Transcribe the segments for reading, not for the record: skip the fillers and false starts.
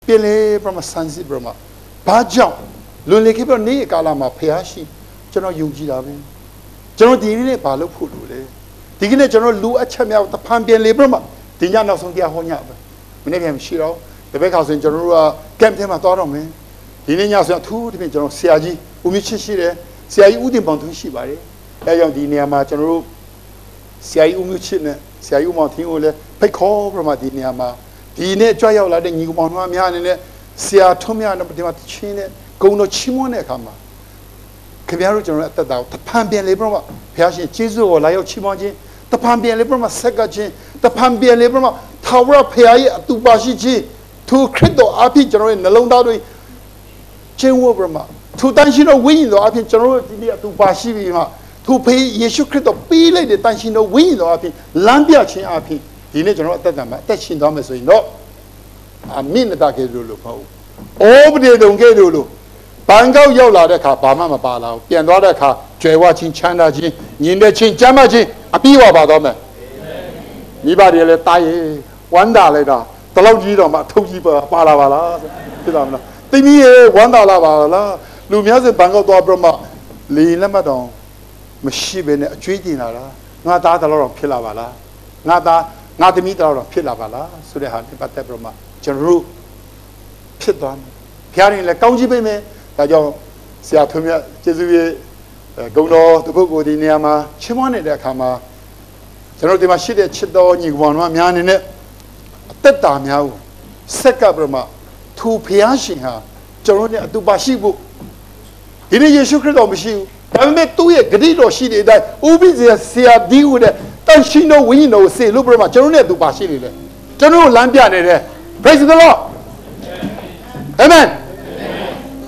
Pele from a sunset Brahma. Bajam. Lunley keep on knee Kalama Peashi. General Yuji. General Dini Palo Pulu. Digging a general Lu Achamia, the Pambian Librama. Diana Songia Honya. We name him Shiro. The bakehouse in General kept him at Dorome. Dinas are two to General Siaji, Umichi, Siai Udin Bantu Shibari. Ayam Diniama General Siai Umuchin, Siai Umatin, Peko from Adiniama. Dine Joya like the new Monamian, Sia Tomia and Chine, go no Chimone Kama. Caviar General at the Pambian Librama, Piashi, Chizu or Layo Chimoji, the Pambian Librama Sagaji, the Pambian Librama, Tower Pay to Bashiji, to Credo Api General in the Londari, Chewo Brahma, to Danshino window Api General to Bashivima, to pay Yeshu Credo, be lady Danshino window Api, Lambia Chin Api, Dine General at the time, that's in Thomas, no. I mean the Dulu. Over there don't get Lulu. Bango Yola de Kapama Bala, Pianoda Ka, Jawachin China Ji, Ninde Chin Jamaji, a Biwa Badome. Nibadi let die $1 later. The Logidoma, Tojiba, Balavala, Timi, $1, Lumias, Bango Dobroma, Lina Madon, Machibin, Treatinala, not that a lot of Kilavala, not the meter of Kilavala, so they had the Broma, Jeru, Piton, carrying like Kaujibeme. Tayo siya tumya Jesuit gono the book di niama chimone de kama General de Mashide chido ni wanwa myani ne tetta myau seka brahma tu phiashin ha General ne atu ba shi bu dine Yesu Christတော်မရှိဘူးဒါပေမဲ့သူ့ရဲ့ဂတိတော်ရှိတဲ့အတိုင်းဥပိ္ပဇေဆရာဒီဟုတဲ့တန်ရှင်တော်ဝိညာဉ်တော်စေလို့brahmaကျွန်တော်နဲ့သူပါရှိနေတယ်ကျွန်တော်လမ်းပြနေတယ် Praise the Lord Amen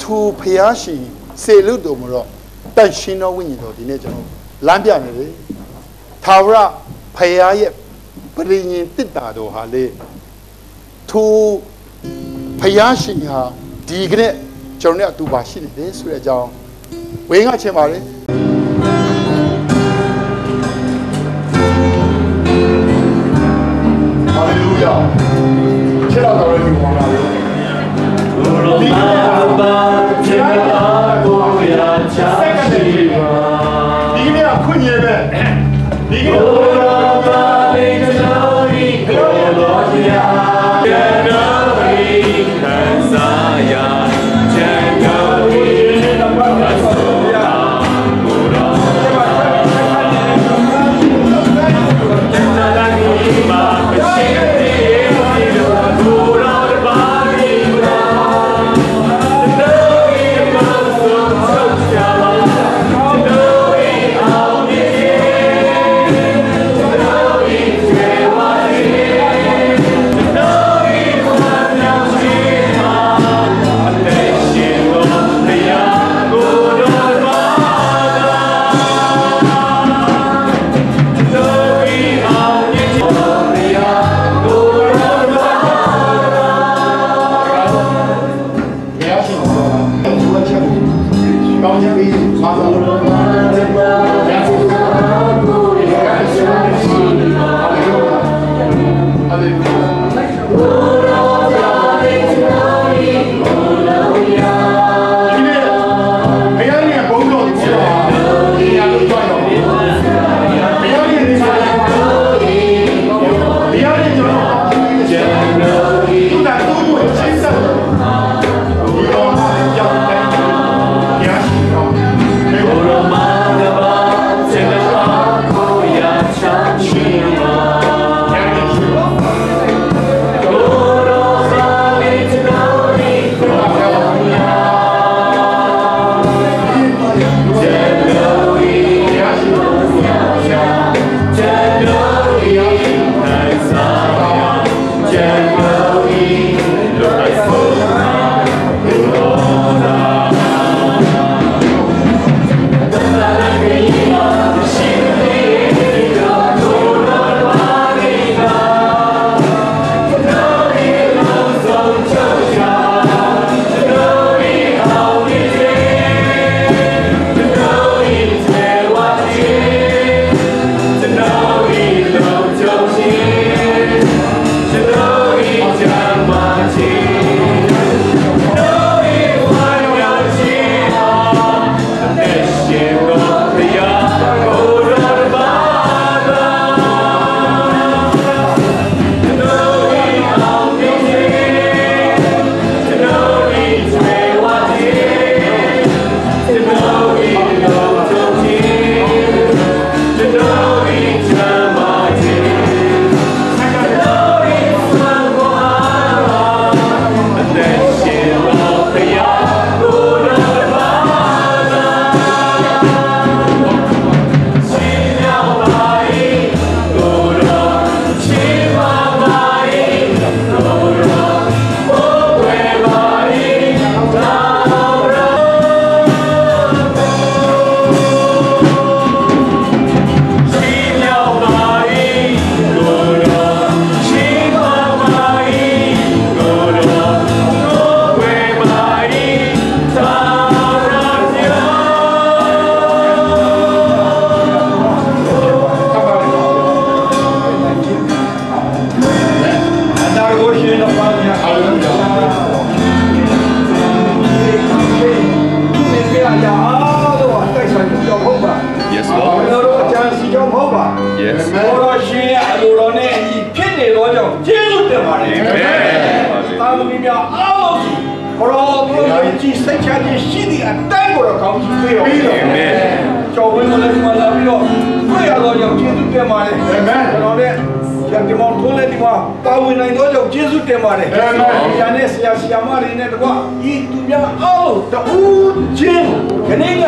To Piashi, say Ludomoro, Tanshino window, the nature Lambian, Tara, Payay, bringing Titado Hale. To Piashi, Digre, Journey to Bashi, this way, John. Wing at Chemari. Hallelujah. Chill out already, one. ဘရောတို့ကြည်စိတ်ချခြင်းရှိတဲ့အတိုင်းကိုတော့ကောင်းချီးပေးတော်မူတယ်ကျော်ဝင်းကလည်းဒီမှာလာပြီးတော့တွေ့ရတော့ကြောင့်ကျေးဇူးတင်ပါတယ်အာမင်ကျွန်တော်လည်းဒီမောင်ထိုးလည်းဒီမှာပါဝင်နိုင်တော့ကြောင့်ကျေးဇူးတင်ပါတယ်အာမင်။ညာနဲ့ဆရာမတွေနဲ့တကွာဤသူများအောင်တူချင်းခဏက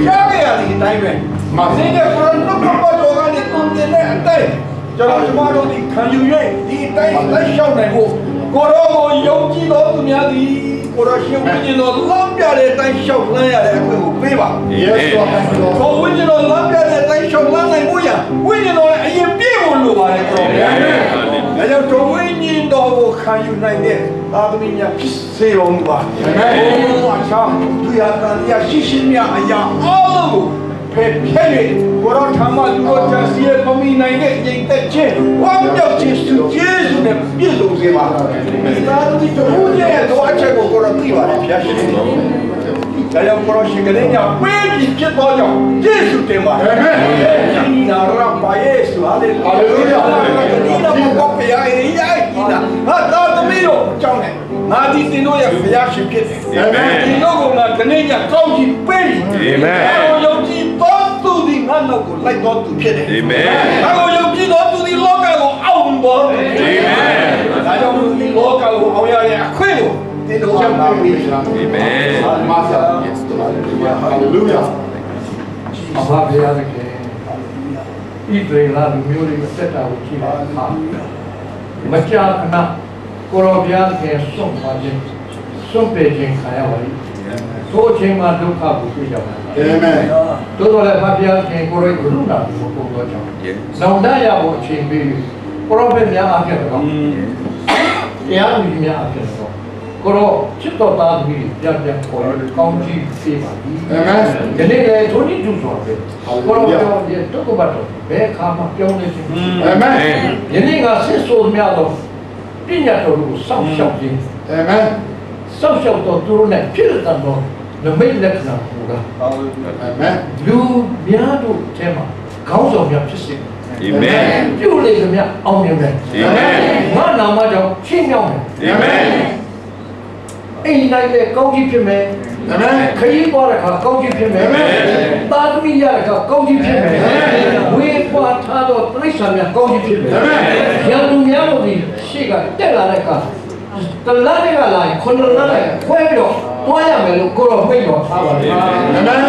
ကြားရတဲ့အတိုင်းပဲမစင်းတဲ့ဘရောတို့ကတော့ကနေတုံးနေတဲ့အတိုင်းကျွန်တော်တို့ဒီခံယူ၍ဒီအတိုင်းလိုက်လျှောက်နိုင်ဖို့ကိုရောကိုယုံကြည်တော်သူများသည်ကိုရောရှင်ဝိညာဉ်တော်လမ်းပြတဲ့အတိုင်းလျှောက်လန်းရတဲ့အခွင့်ကိုပေးပါယေရှုကိုဝိညာဉ်တော်လမ်းပြတဲ့အတိုင်းလျှောက်လန်းနိုင်ဖို့ရဝိညာဉ်တော်ရဲ့အရင်ပြည့်ဖို့လိုပါတယ်ကိုရောဒါကြောင့်တော်ဝိညာဉ်တော်ကိုခံယူနိုင်တဲ့သာသမီများဖြစ်စေတော်မူပါအာမင်။အချာသူရတန်ရရှိမြအရာအားလုံးကိုဖယ်ဖြဲ့၍ကိုရောထမ်းမသူတို့ကြစီရဲ့ပုံမိနိုင်တဲ့ဉာဏ်သက်ခြင်းဝမ်းမြောက်ခြင်းစုကျေးဇူးနဲ့ပြည့်စုံစေပါသာသမီတို့ရဲ့တော့အချက်ကိုကိုရောသိပါတယ်ဖျားရှင်။ဒါကြောင့်ကိုရောရှင်ကလေးညာပေးပြီးဖြစ်တော့ကြောင့်ကျေးဇူးတင်ပါအာမင်။ဒီနာရပါယေစုဟာလေလုယာဒီနာမကောပြရည်ရိုက်ဒီနာဟာသာသမီတို့အကြောင်းနဲ့ငါဒီတင်တို့ရဲ့ဖျားရှင်ဖြစ်တယ်အာမင်။ဒီတို့ကငါကလေးညာကောင်းကြည့်ပေးအာမင်။ယုံကြည်တော်သူဒီငါနောက်ကိုလိုက်တော်သူဖြစ်တယ်အာမင်။ငါကိုယုံကြည်တော်သူဒီလောကကိုအောင်ပေါ်အာမင်။ဒါကြောင့်ဒီလောကကိုအောင်ရတဲ့အခွင့်ကိုတင်တို့ချက်ပါပြီအာမင်။မာသာယေစတိုဟာလေလုယာအဘဘုရားသခင်ဤဒေလာလူမျိုးတွေစက်တာကိုကြည့်ပါဟာမကြာခဏကိုရောဘုရားသခင်ဆုံးပါခြင်းဆုံးပေခြင်းခံရပါလိမ့်ထိုအချိန်မှာဒုက္ခကိုတွေ့ကြပါအာမင်တို့တော်လည်းဘုရားသခင်ကိုရောကရုဏာကိုပို့တော်ကြောင်းနောင်တရဖို့အချိန်ပေးပရောဖက်များအားဖြင့်တော့တရားလူကြီးများအားဖြင့်တော့ကိုရောချစ်တော်သားသမီးပြန်ပြန်ခေါ်ရကောင်းကြီးပေးပါပြီအာမင်ဒီနေ့လည်းထိုနည်းတူဆိုပဲကိုရောရဲ့တုတ်ကပတ်တော်ဘယ်ခါမှပြောင်းနေခြင်းအာမင်ယနေ့ကဆစ်ဆိုများတော့ပညာတော်ကိုစောင့်ရှောက်ခြင်းအာမင်စောင့်ရှောက်တော်သူတို့နဲ့ဖြစ်တဲ့တော်နမိတ်လက္ခဏာကိုကအာမင်လူများတို့အဲမှာခေါင်းဆောင်များဖြစ်စေအာမင်ပြုလေသမျှအောင်မြင်တယ်အာမင်ငါနာမကြောင့်ရှင်းမြောင်းတယ်အာမင်အိမ်နိုင်တဲ့ကောင်းကြီးဖြစ်မယ်အာမင်ခရီးပေါ်တဲ့အခါကောင်းကြီးဖြစ်မယ်အာမင်သာသမီရတဲ့အခါကောင်းကြီးဖြစ်မယ်အာမင်ဝေပွားထားသောတိရစ္ဆာန်များကောင်းကြီးဖြစ်မယ်အာမင်ရန်သူများတို့ဒီရှေ့ကတက်လာတဲ့အခါတလားတွေကလာရင်ခွန်တော်လာလိုက်ခွဲပြီးတော့တွားရမယ်လို့ကိုတော့မိတ်တော်ထားပါလေအာမင်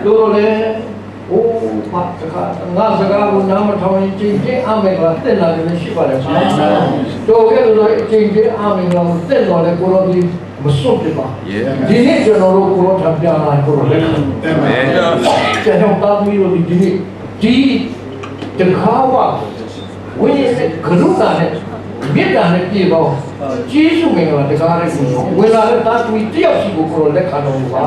တို့လည်းအိုးဖတ်ခါငါစကားကိုနားမထောင်ရင်ချင်းချင်းအမေကတက်လာတယ်ရှိပါတယ်အာမင်တို့ကလည်းချင်းချင်းအမေကတက်လာတယ်ကိုတော့ဒီမစွန့်ပြပါဒီနေ့ကျွန်တော်တို့ကိုတော့ထပ်ပြလာကိုတော့လက်ခံအာမင်ကျွန်တော်တာမီးတို့ဒီနေ့ဒီတခါဝဝိညာဉ်နဲ့ကရုဏာနဲ့မေတ္တာနဲ့ပြေပေါင်းကျေးဇူးမင်္ဂလာတကားလေးကိုဝေလာတဲ့တာသမီးတယောက်စီကိုကိုယ်လက်ခံတော်မူပါ